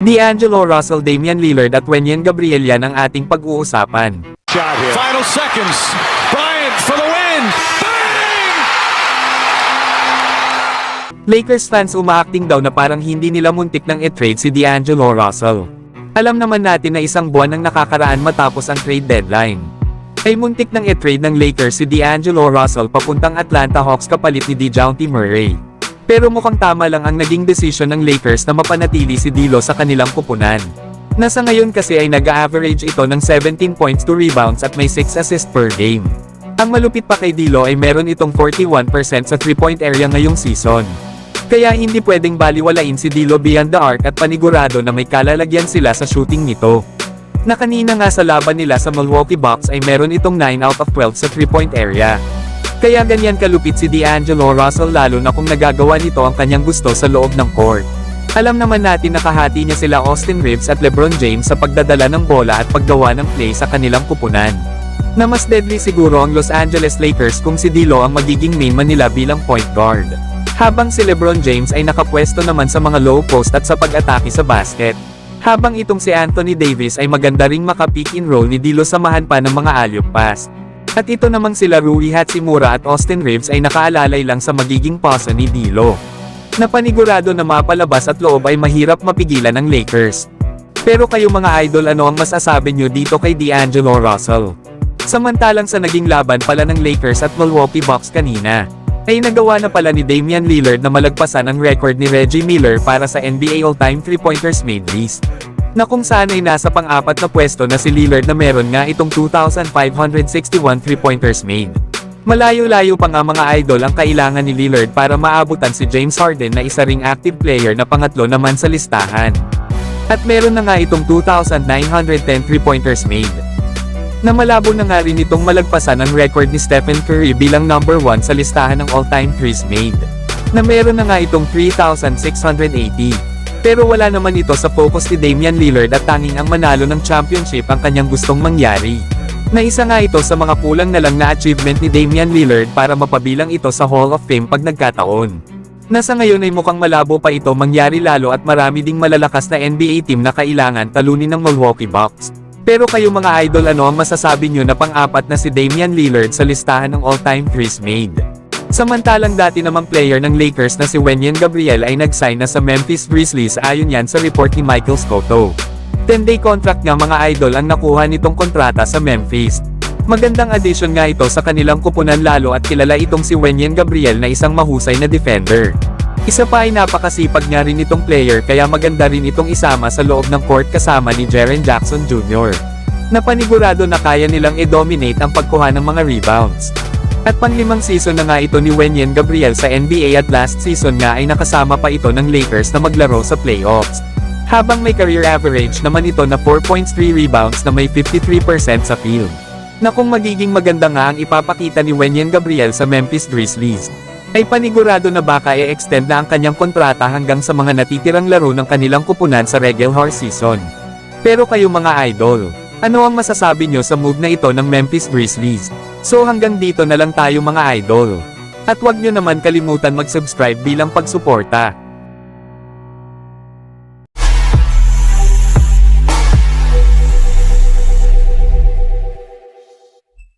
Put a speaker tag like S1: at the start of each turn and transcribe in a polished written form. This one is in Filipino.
S1: D'Angelo Russell, Damian Lillard at Wenyen Gabriel, yan ang ating pag-uusapan.
S2: Final seconds. Bryant for the win. Bang!
S1: Lakers fans umaacting daw na parang hindi nila muntik nang i-trade si D'Angelo Russell. Alam naman natin na isang buwan ang nakakaraan matapos ang trade deadline. Ay muntik nang i-trade ng Lakers si D'Angelo Russell papuntang Atlanta Hawks kapalit ni DeJounte Murray. Pero mukhang tama lang ang naging desisyon ng Lakers na mapanatili si D'Lo sa kanilang kupunan. Nasa ngayon kasi ay nag-average ito ng 17 points, 2 rebounds at may 6 assists per game. Ang malupit pa kay D'Lo ay meron itong 41% sa 3-point area ngayong season. Kaya hindi pwedeng baliwalain si D'Lo beyond the arc at panigurado na may kalalagyan sila sa shooting nito. Na kanina nga sa laban nila sa Milwaukee Bucks ay meron itong 9 out of 12 sa 3-point area. Kaya ganyan kalupit si D'Angelo Russell lalo na kung nagagawa nito ang kanyang gusto sa loob ng court. Alam naman natin nakahati niya sila Austin Reeves at LeBron James sa pagdadala ng bola at paggawa ng play sa kanilang kupunan. Na mas deadly siguro ang Los Angeles Lakers kung si D'Lo ang magiging main man nila bilang point guard. Habang si LeBron James ay nakapwesto naman sa mga low post at sa pag-atake sa basket. Habang itong si Anthony Davis ay maganda ring maka-pick and roll ni D'Lo samahan pa ng mga alley-oop pass. At ito namang sila Rui Hachimura at Austin Reeves ay nakaalalay lang sa magiging pasa ni D'Lo. Na panigurado na mapalabas at loob ay mahirap mapigilan ng Lakers. Pero kayo mga idol, ano ang masasabi nyo dito kay D'Angelo Russell? Samantalang sa naging laban pala ng Lakers at Milwaukee Bucks kanina, ay nagawa na pala ni Damian Lillard na malagpasan ang record ni Reggie Miller para sa NBA All-Time 3-Pointers Made List. Na kung saan ay nasa pang-apat na pwesto na si Lillard na meron nga itong 2,561 3-pointers made. Malayo-layo pa nga mga idol ang kailangan ni Lillard para maabutan si James Harden na isa ring active player na pangatlo naman sa listahan. At meron na nga itong 2,910 3-pointers made. Na malabo na nga rin itong malagpasan ang record ni Stephen Curry bilang number 1 sa listahan ng all-time threes made. Na meron na nga itong 3,680. Pero wala naman ito sa focus ni Damian Lillard at tanging ang manalo ng championship ang kanyang gustong mangyari. Na isa nga ito sa mga kulang na lang na achievement ni Damian Lillard para mapabilang ito sa Hall of Fame pag nagkataon. Nasa ngayon ay mukhang malabo pa ito mangyari lalo at marami ding malalakas na NBA team na kailangan talunin ng Milwaukee Bucks. Pero kayo mga idol, ano ang masasabi nyo na pang-apat na si Damian Lillard sa listahan ng all-time threes made? Samantalang dati namang player ng Lakers na si Wenyen Gabriel ay nag-sign na sa Memphis Grizzlies ayon yan sa report ni Michael Scotto. 10-day contract nga mga idol ang nakuha nitong kontrata sa Memphis. Magandang addition nga ito sa kanilang kupunan lalo at kilala itong si Wenyen Gabriel na isang mahusay na defender. Isa pa ay napakasipag nga rin itong player kaya maganda rin itong isama sa loob ng court kasama ni Jaren Jackson Jr. Na panigurado na kaya nilang i-dominate ang pagkuha ng mga rebounds. At pang-5 season na nga ito ni Wenyen Gabriel sa NBA at last season nga ay nakasama pa ito ng Lakers na maglaro sa playoffs. Habang may career average naman ito na 4 points 3 rebounds na may 53% sa field. Na kung magiging maganda nga ang ipapakita ni Wenyen Gabriel sa Memphis Grizzlies, ay panigurado na baka i-extend na ang kanyang kontrata hanggang sa mga natitirang laro ng kanilang kupunan sa regular season. Pero kayo mga idol, ano ang masasabi nyo sa move na ito ng Memphis Grizzlies? So hanggang dito na lang tayo mga idol. At huwag nyo naman kalimutan mag-subscribe bilang pagsuporta.